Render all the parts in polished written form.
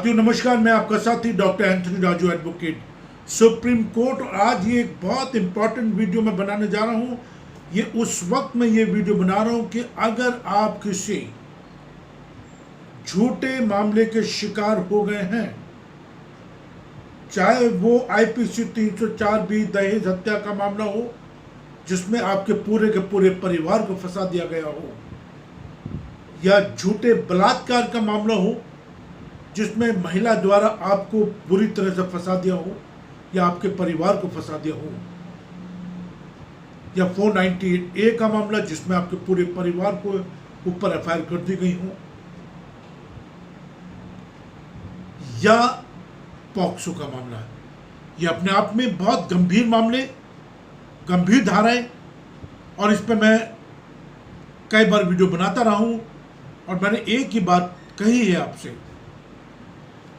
साथियों नमस्कार, मैं आपका साथी doctor Anthony Raju advocate supreme court. और आज ये एक बहुत इंपॉर्टेंट वीडियो मैं बनाने जा रहा हूँ। ये उस वक्त मैं ये वीडियो बना रहा हूँ कि अगर आप किसी झूठे मामले के शिकार हो गए हैं, चाहे वो आईपीसी 304 भी दहेज हत्या का मामला हो जिसमें आपके पूरे के पूरे परिवार को फंसा दिया गया हो, या झूठे बलात्कार का मामला हो जिसमें महिला द्वारा आपको बुरी तरह से फंसा दिया हो या आपके परिवार को फंसा दिया हो, या 498A का मामला जिसमें आपके पूरे परिवार को ऊपर एफआईआर कर दी गई हो, या पॉक्सो का मामला है। ये अपने आप में बहुत गंभीर मामले, गंभीर धाराएं, और इस पर मैं कई बार वीडियो बनाता रहा हूं। और मैंने एक ही बात कही है आपसे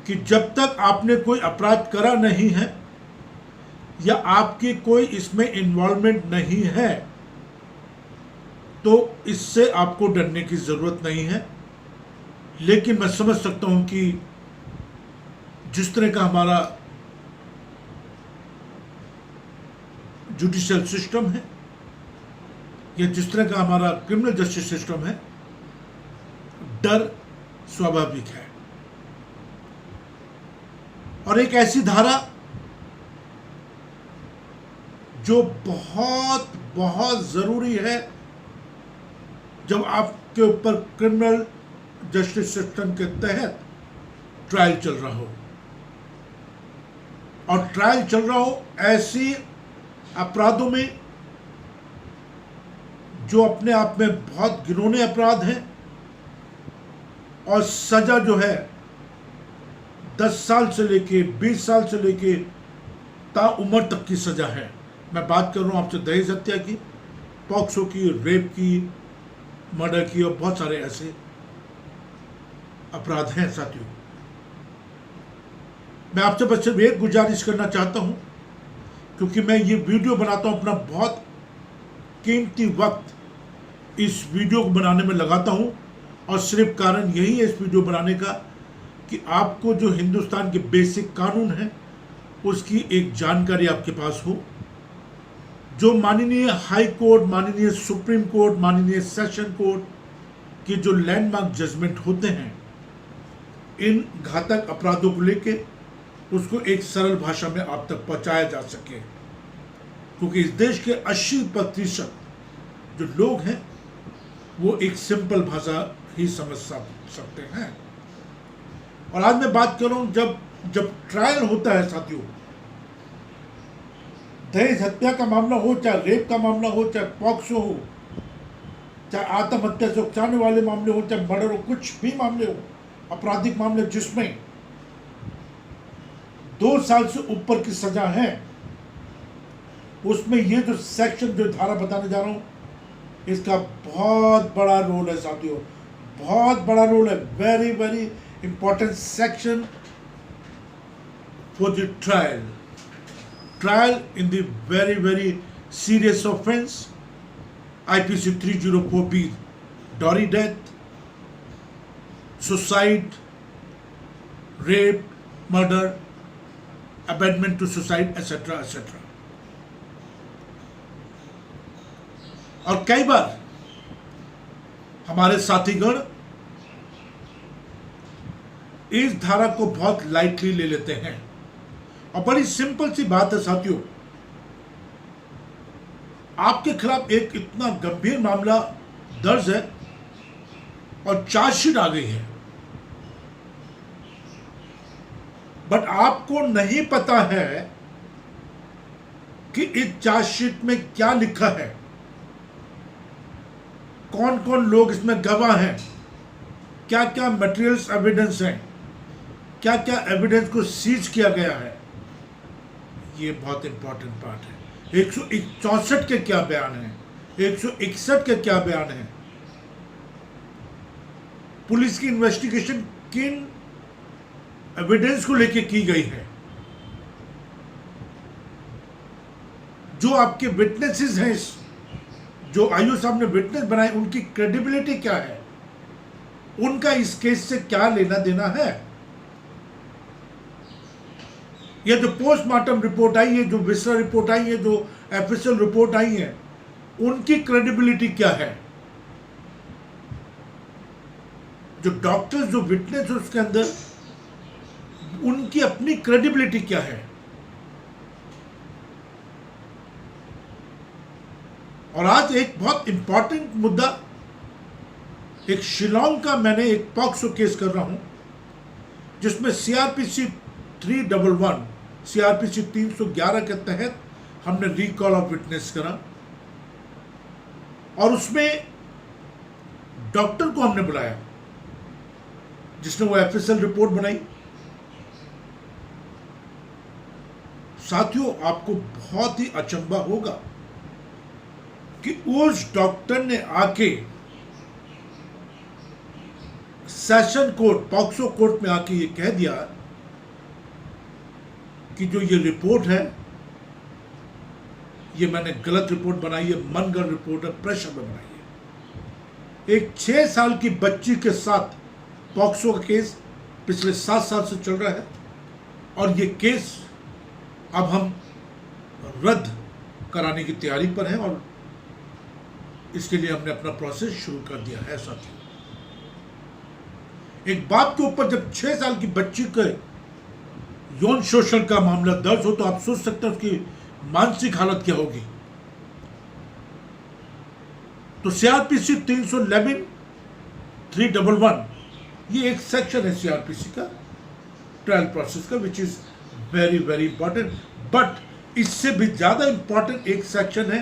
कि जब तक आपने कोई अपराध करा नहीं है या आपकी कोई इसमें इन्वॉल्वमेंट नहीं है तो इससे आपको डरने की ज़रूरत नहीं है। लेकिन मैं समझ सकता हूं कि जिस तरह का हमारा जुडिशियल सिस्टम है या जिस तरह का हमारा क्रिमिनल जस्टिस सिस्टम है, डर स्वाभाविक है। और एक ऐसी धारा जो बहुत बहुत ज़रूरी है जब आपके ऊपर क्रिमिनल जस्टिस सिस्टम के तहत ट्रायल चल रहा हो, और ट्रायल चल रहा हो ऐसी अपराधों में जो अपने आप में बहुत घिनौने अपराध हैं और सज़ा जो है 10 साल से लेके 20 साल से लेके ताउम्र तक की सज़ा है। मैं बात कर रहा हूँ आपसे दहेज हत्या की, पॉक्सो की, रेप की, मर्डर की, और बहुत सारे ऐसे अपराध हैं। साथियों, मैं आपसे बस सिर्फ एक गुजारिश करना चाहता हूँ, क्योंकि मैं ये वीडियो बनाता हूँ, अपना बहुत कीमती वक्त इस वीडियो को बनाने में लगाता हूँ, और सिर्फ कारण यही है इस वीडियो बनाने का कि आपको जो हिंदुस्तान के बेसिक कानून हैं उसकी एक जानकारी आपके पास हो। जो माननीय हाई कोर्ट, माननीय सुप्रीम कोर्ट, माननीय सेशन कोर्ट के जो लैंडमार्क जजमेंट होते हैं इन घातक अपराधों को लेके, उसको एक सरल भाषा में आप तक पहुंचाया जा सके, क्योंकि इस देश के 80% जो लोग हैं वो एक सिंपल भाषा ही समझ सकते हैं। और आज मैं बात कर रहा हूं जब ट्रायल होता है साथियों, दहेज हत्या का मामला हो, चाहे रेप का मामला हो, चाहे पॉक्सो हो, चाहे आत्महत्या से उकसाने वाले मामले हो, चाहे मर्डर हो, कुछ भी मामले हो, आपराधिक मामले जिसमें 2 साल से ऊपर की सजा है, उसमें ये जो सेक्शन, जो धारा बताने जा रहा हूं, इसका बहुत बड़ा रोल है साथियों, बहुत बड़ा रोल है। Very very important section for the trial in the very very serious offence IPC 304B, dowry death, suicide, rape, murder, abetment to suicide, etcetera etcetera. और कई बार हमारे साथीगण इस धारा को बहुत लाइटली ले लेते हैं। और बड़ी सिंपल सी बात है साथियों, आपके खिलाफ एक इतना गंभीर मामला दर्ज है और चार्जशीट आ गई है, बट आपको नहीं पता है कि इस चार्जशीट में क्या लिखा है, कौन कौन लोग इसमें गवाह हैं, क्या क्या मटेरियल्स एविडेंस हैं, क्या क्या एविडेंस को सीज किया गया है। ये बहुत इंपॉर्टेंट पार्ट है। 164 के क्या बयान हैं, 161 के क्या बयान हैं, पुलिस की इन्वेस्टिगेशन किन एविडेंस को लेके की गई है, जो आपके विटनेसेस हैं, जो आयु साहब ने विटनेस बनाए, उनकी क्रेडिबिलिटी क्या है, उनका इस केस से क्या लेना देना है। ये जो पोस्टमार्टम रिपोर्ट आई है, जो विसरा रिपोर्ट आई है, जो एफएसएल रिपोर्ट आई है, उनकी क्रेडिबिलिटी क्या है? जो डॉक्टर्स, जो विटनेस है उसके अंदर, उनकी अपनी क्रेडिबिलिटी क्या है? और आज एक बहुत इंपॉर्टेंट मुद्दा, एक शिलोंग का मैंने एक पॉक्सो केस कर रहा हूं जिसमें सीआरपीसी 311, सीआरपीसी 311 के तहत हमने रिकॉल ऑफ विटनेस करा और उसमें डॉक्टर को हमने बुलाया जिसने वो एफएसएल रिपोर्ट बनाई। साथियों, आपको बहुत ही अचंभा होगा कि उस डॉक्टर ने आके सेशन कोर्ट, पॉक्सो कोर्ट में आके ये कह दिया कि जो ये रिपोर्ट है, ये मैंने गलत रिपोर्ट बनाई है, मनगढ़ंत रिपोर्ट है, प्रेशर में बनाई है। एक 6 साल की बच्ची के साथ पॉक्सो का केस पिछले 7 साल से चल रहा है और ये केस अब हम रद्द कराने की तैयारी पर हैं और इसके लिए हमने अपना प्रोसेस शुरू कर दिया है। साथियों, एक बाप के ऊपर जब 6 साल की बच्ची के यौन शोषण का मामला दर्ज हो तो आप सोच सकते हैं उसकी मानसिक हालत क्या होगी। तो सीआरपीसी 311 ये एक सेक्शन है सीआरपीसी का, ट्रायल प्रोसेस का, which is very very important. But इससे भी ज्यादा इंपॉर्टेंट एक सेक्शन है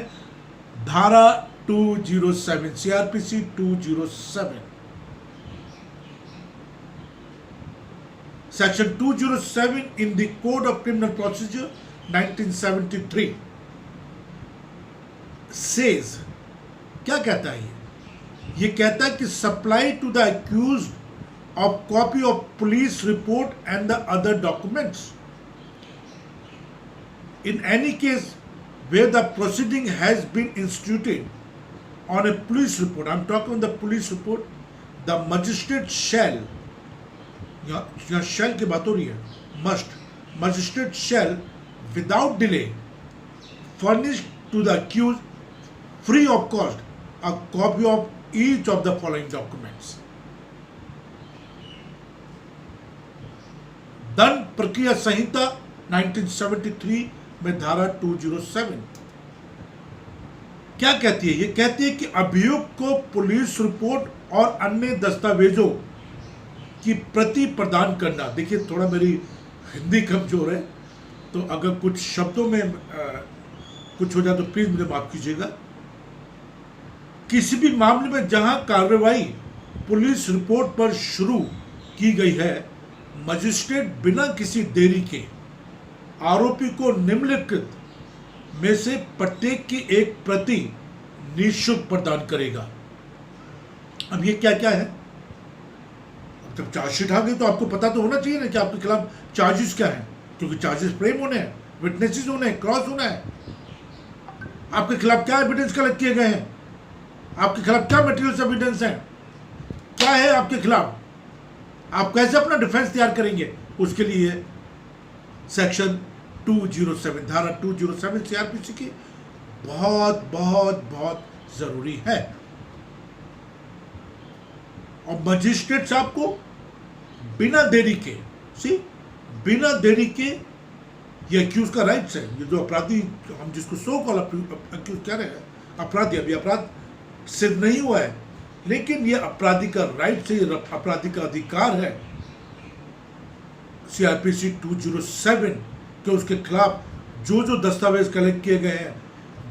धारा 207, CrPC 207, section 207 in the code of criminal procedure 1973 says, क्या कहता है ये कहता है कि supply to the accused of copy of police report and the other documents in any case where the proceeding has been instituted on a police report. I'm talking the police report. The magistrate shall, यहाँ shall की बात हो रही है, must, magistrate shall without delay furnish to the accused free of cost a copy of each of the following documents. दंड प्रक्रिया संहिता 1973 में धारा 207 क्या कहती है? ये कहती है कि अभियुक्त को पुलिस रिपोर्ट और अन्य दस्तावेजों की प्रति प्रदान करना। देखिए, थोड़ा मेरी हिंदी कमजोर है तो अगर कुछ शब्दों में कुछ हो जाए तो प्लीज मुझे माफ कीजिएगा। किसी भी मामले में जहां कार्रवाई पुलिस रिपोर्ट पर शुरू की गई है, मजिस्ट्रेट बिना किसी देरी के आरोपी को निम्नलिखित में से प्रत्येक की एक प्रति निःशुल्क प्रदान करेगा। अब ये क्या क्या है? जब चार्जशीट आ गई तो आपको पता तो होना चाहिए ना कि आपके खिलाफ चार्जेस क्या हैं, क्योंकि चार्जेस फ्रेम होने हैं, विटनेसेस होने हैं, क्रॉस होना है। आपके खिलाफ क्या एविडेंस कलेक्ट किए गए हैं, आपके खिलाफ क्या मटेरियल्स एविडेंस है, क्या है आपके खिलाफ, आप कैसे अपना डिफेंस तैयार करेंगे, उसके लिए सेक्शन 207, धारा 207 सीआरपीसी की बहुत बहुत बहुत जरूरी है। और मजिस्ट्रेट साहब को बिना देरी के, बिना देरी के, ये अक्यूज का राइट्स है, ये जो अपराधी हम जिसको सो कॉल अक्यूज कह रहे हैं, अपराधी, अभी अपराध सिद्ध नहीं हुआ है, लेकिन ये अपराधी का राइट है, ये अपराधी का अधिकार है सीआरपीसी 207 के उसके खिलाफ जो दस्तावेज कलेक्ट किए गए हैं,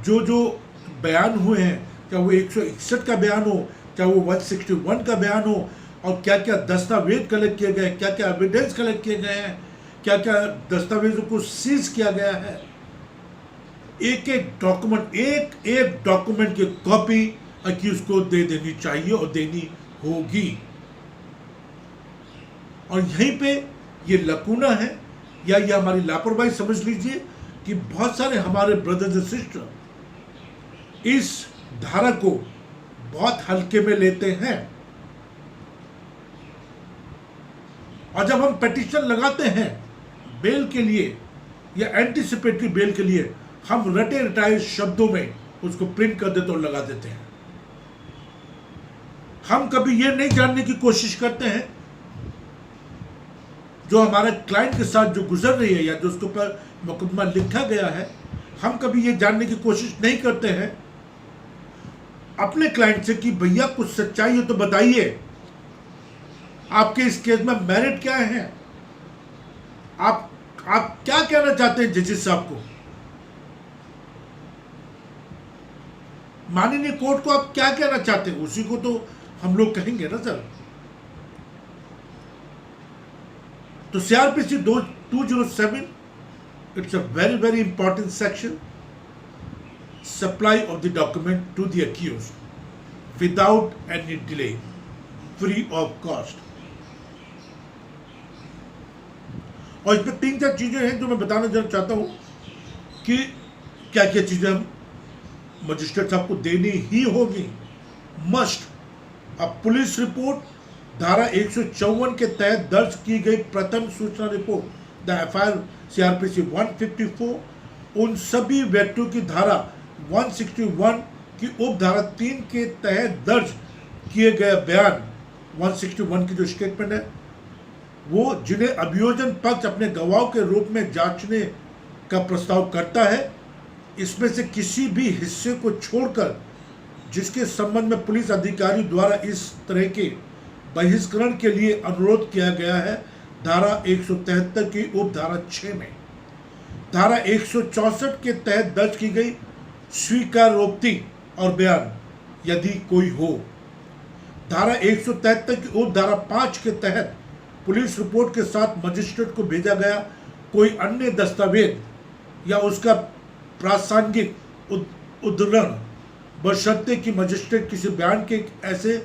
जो बयान हुए हैं, चाहे वो 161 का बयान हो, चाहे वो 161 का बयान हो, और क्या क्या दस्तावेज कलेक्ट किए गए, क्या क्या एविडेंस कलेक्ट किए गए हैं, क्या क्या दस्तावेजों को सीज किया गया है, एक एक डॉक्यूमेंट की कॉपी अक्यूज को दे देनी चाहिए और देनी होगी। और यहीं पे ये लकूना है या ये हमारी लापरवाही समझ लीजिए कि बहुत सारे हमारे ब्रदर्स एंड सिस्टर इस धारा को बहुत हल्के में लेते हैं। और जब हम पिटीशन लगाते हैं बेल के लिए या एंटीसिपेटरी बेल के लिए हम रटे रटाए शब्दों में उसको प्रिंट कर देते और लगा देते हैं। हम कभी ये नहीं जानने की कोशिश करते हैं जो हमारे क्लाइंट के साथ जो गुजर रही है या जो उसके ऊपर मुकदमा लिखा गया है, हम कभी ये जानने की कोशिश नहीं करते हैं अपने क्लाइंट से कि भैया कुछ सच्चाई हो तो बताइए, आपके इस केस में मेरिट क्या है, आप क्या कहना चाहते हैं जजेस साहब को, माननीय कोर्ट को आप क्या कहना चाहते हैं, उसी को तो हम लोग कहेंगे ना सर। तो CRPC 207, it's a very very important section, supply of the document to the accused without any delay, free of cost। और इसमें 3-4 चीजें हैं जो मैं बताना चाहता हूं कि क्या क्या चीजें हम मजिस्ट्रेट साहब को देनी ही होगी, मस्ट। अब पुलिस रिपोर्ट, धारा 154 के तहत दर्ज की गई प्रथम सूचना रिपोर्ट, द FIR CRPC 154, उन सभी व्यक्तियों की धारा 161 की उपधारा 3 के तहत दर्ज किए गए बयान, 161 की जो स्टेटमेंट है वो, जिन्हें अभियोजन पक्ष अपने गवाह के रूप में जांचने का प्रस्ताव करता है, इसमें से किसी भी हिस्से को छोड़कर जिसके संबंध में पुलिस अधिकारी द्वारा इस तरह के बहिष्करण के लिए अनुरोध किया गया है, धारा 173 की उपधारा 6 में, धारा 164 के तहत दर्ज की गई स्वीकारोक्ति और बयान यदि कोई हो, धारा 173 की उपधारा 5 के तहत पुलिस रिपोर्ट के साथ मजिस्ट्रेट को भेजा गया कोई अन्य दस्तावेज या उसका प्रासंगिक उद्धरण, बशर्ते कि मजिस्ट्रेट किसी बयान के ऐसे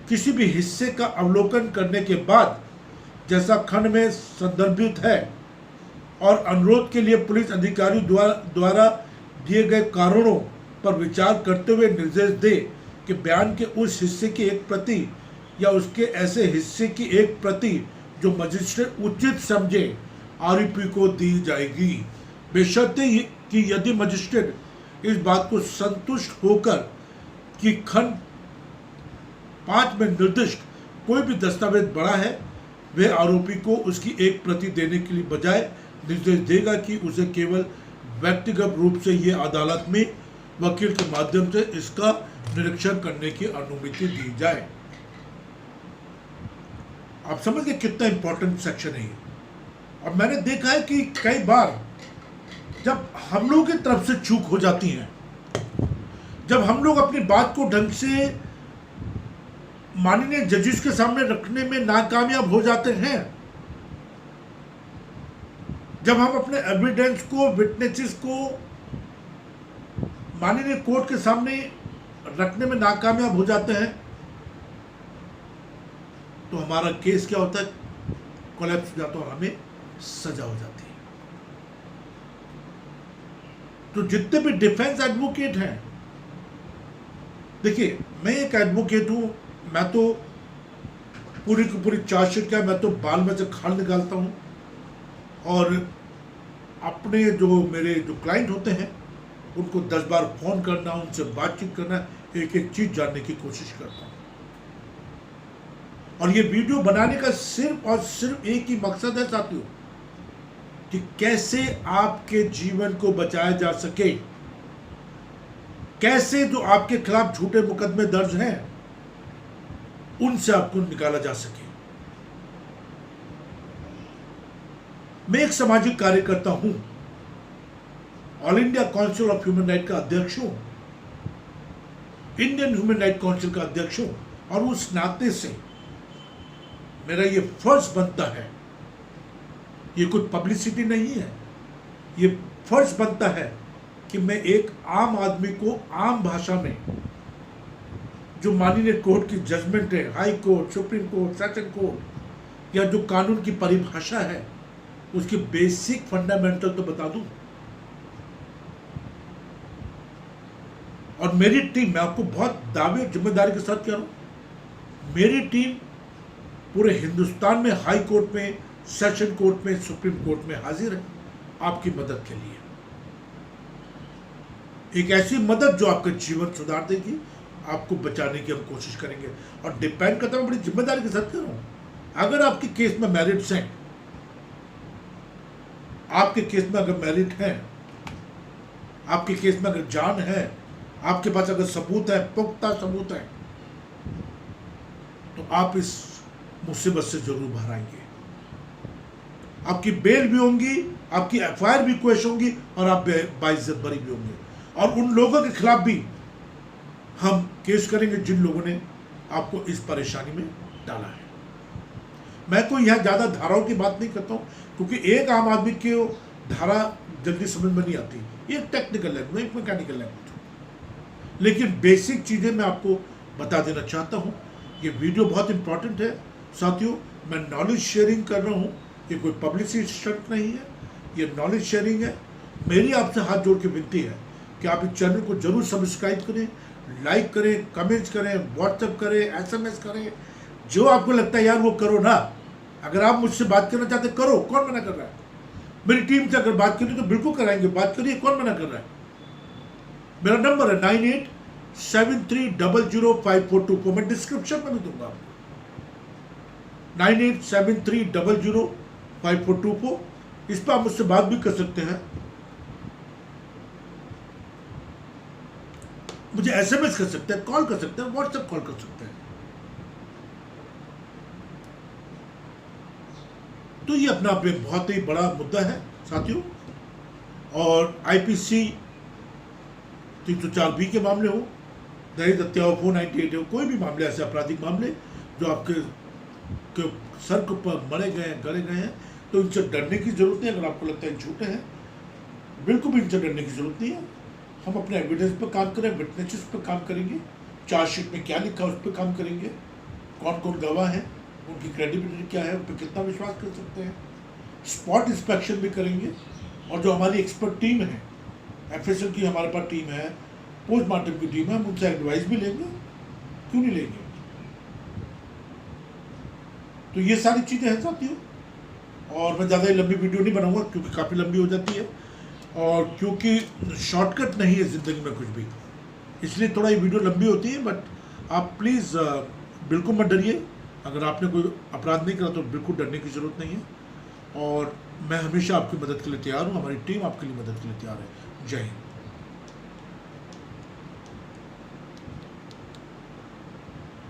किसी भी हिस्से का अवलोकन करने के बाद, जैसा खंड में संदर्भित है, और अनुरोध के लिए पुलिस अधिकारी द्वारा दिए गए कारणों पर विचार करते हुए निर्देश दे कि बयान के उस हिस्से की एक प्रति या उसके ऐसे हिस्से की एक प्रति जो मजिस्ट्रेट उचित समझे आरोपी को दी जाएगी, बेशर्ते कि यदि मजिस्ट्रेट इस बात को संतुष्ट होकर कि खंड 5 में निर्दिष्ट कोई भी दस्तावेज बड़ा है, वे आरोपी को उसकी एक प्रति देने के लिए बजाय निर्देश देगा कि उसे केवल व्यक्तिगत रूप से ये अदालत में वकील के माध्यम से इसका निरीक्षण करने की अनुमति दी जाए। आप समझ गए कितना इंपॉर्टेंट सेक्शन है ये। और मैंने देखा है कि कई बार जब हम लोगों की तरफ से चूक हो जाती है, जब हम लोग अपनी बात को ढंग से माननीय जजेस के सामने रखने में नाकामयाब हो जाते हैं, जब हम अपने एविडेंस को, विटनेसेस को माननीय कोर्ट के सामने रखने में नाकामयाब हो जाते हैं, तो हमारा केस क्या होता है, कोलैप्स हो जाता है और हमें सजा हो जाती है। तो जितने भी डिफेंस एडवोकेट हैं, देखिए मैं एक एडवोकेट हूं, मैं तो पूरी की पूरी चार्जशीट का मैं तो बाल में से खाल निकालता हूं, और अपने जो मेरे जो क्लाइंट होते हैं उनको 10 बार फोन करना, उनसे बातचीत करना, एक एक चीज जानने की कोशिश करता हूं। और ये वीडियो बनाने का सिर्फ और सिर्फ एक ही मकसद है साथियों, कि कैसे आपके जीवन को बचाया जा सके, कैसे जो आपके खिलाफ झूठे मुकदमे दर्ज हैं उनसे आपको निकाला जा सके। मैं एक सामाजिक कार्यकर्ता हूं, all India council of human right का अध्यक्ष हूं, इंडियन ह्यूमन राइट काउंसिल का अध्यक्ष हूं, और उस नाते से मेरा ये फर्ज बनता है, ये कुछ पब्लिसिटी नहीं है, ये फर्ज बनता है कि मैं एक आम आदमी को आम भाषा में जो माननीय कोर्ट की जजमेंट है, high court, supreme court, session court, या जो कानून की परिभाषा है उसकी बेसिक फंडामेंटल तो बता दूं। और मेरी टीम, मैं आपको बहुत दावे जिम्मेदारी के साथ कह रहा हूं, मेरी टीम पूरे हिंदुस्तान में हाई कोर्ट में, सेशन कोर्ट में, सुप्रीम कोर्ट में हाजिर है आपकी मदद के लिए, एक ऐसी मदद जो आपका जीवन सुधार देगी, आपको बचाने की हम कोशिश करेंगे। और डिपेंड करता है, बड़ी जिम्मेदारी के साथ कर रहा हूं। अगर आपके केस में मेरिट्स हैं, आपके केस में अगर मेरिट है, आपके केस में अगर जान है, आपके पास अगर सबूत है, पुख्ता सबूत है, तो आप इस मुसीबत से जरूर बाहर आएंगे। आपकी बेल भी होंगी, आपकी एफआईआर भी क्वेश होंगी, और आप बाइज्जत बरी भी होंगे। और उन लोगों के खिलाफ भी हम केस करेंगे जिन लोगों ने आपको इस परेशानी में डाला है। मैं कोई यहां ज्यादा धाराओं की बात नहीं करता हूं, क्योंकि एक आम आदमी की धारा जल्दी समझ में नहीं आती। ये टेक्निकल लैंग्वेज, एक मैकेनिकल लैंग्वेज, लेकिन बेसिक चीजें मैं आपको बता देना चाहता हूं। ये वीडियो बहुत इंपॉर्टेंट है साथियों, मैं नॉलेज शेयरिंग कर रहा हूं, ये कोई पब्लिसिटी स्टंट नहीं है, ये नॉलेज शेयरिंग है। मेरी आपसे हाथ जोड़ के विनती है कि आप इस चैनल को जरूर सब्सक्राइब करें, लाइक करें, कमेंट्स करें, व्हाट्सएप करें, एसएमएस करें, जो आपको लगता है यार वो करो ना। अगर आप मुझसे बात करना चाहते करो, कौन मना कर रहा है? मेरी टीम से अगर बात करनी तो बिल्कुल कराएंगे, बात करिए, कौन मना कर रहा है? मेरा नंबर है 9873000542, मैं डिस्क्रिप्शन में भी दूंगा आपको, 9873000542, इस पर आप मुझसे बात भी कर सकते हैं, मुझे एसएमएस कर सकते हैं, कॉल कर सकते हैं, व्हाट्सएप कॉल कर सकते हैं। तो ये अपना आप एक बहुत ही बड़ा मुद्दा है साथियों। और आईपीसी 304B के मामले हो, दहेज हत्या हो, 498 हो, कोई भी मामले, ऐसे आपराधिक मामले जो आपके सर के ऊपर मरे गए हैं, गड़े गए हैं, तो इनसे डरने की जरूरत नहीं। अगर आपको लगता है झूठे हैं, बिल्कुल भी इनसे डरने की जरूरत नहीं है। हम अपने एविडेंस पर काम करें, विटनेसेस पर काम करेंगे, चार्जशीट में क्या लिखा है उस पर काम करेंगे, कौन कौन गवाह है, उनकी क्रेडिबिलिटी क्या है, उन पर कितना विश्वास कर सकते हैं, स्पॉट इंस्पेक्शन भी करेंगे। और जो हमारी एक्सपर्ट टीम है, एफएसएल की हमारे पास टीम है, पोस्टमार्टम की टीम है, हम उनसे एडवाइस भी लेंगे, क्यों नहीं लेंगे। तो ये सारी चीज़ें हैं साथियों। और मैं ज़्यादा ही लंबी वीडियो नहीं बनाऊंगा, क्योंकि काफ़ी लंबी हो जाती है, और क्योंकि शॉर्टकट नहीं है ज़िंदगी में कुछ भी, इसलिए थोड़ा ये वीडियो लंबी होती है। बट आप प्लीज़ बिल्कुल मत डरिए, अगर आपने कोई अपराध नहीं करा तो बिल्कुल डरने की ज़रूरत नहीं है। और मैं हमेशा आपकी मदद के लिए तैयार हूँ, हमारी टीम आपके लिए मदद के लिए तैयार है। जय हिंद।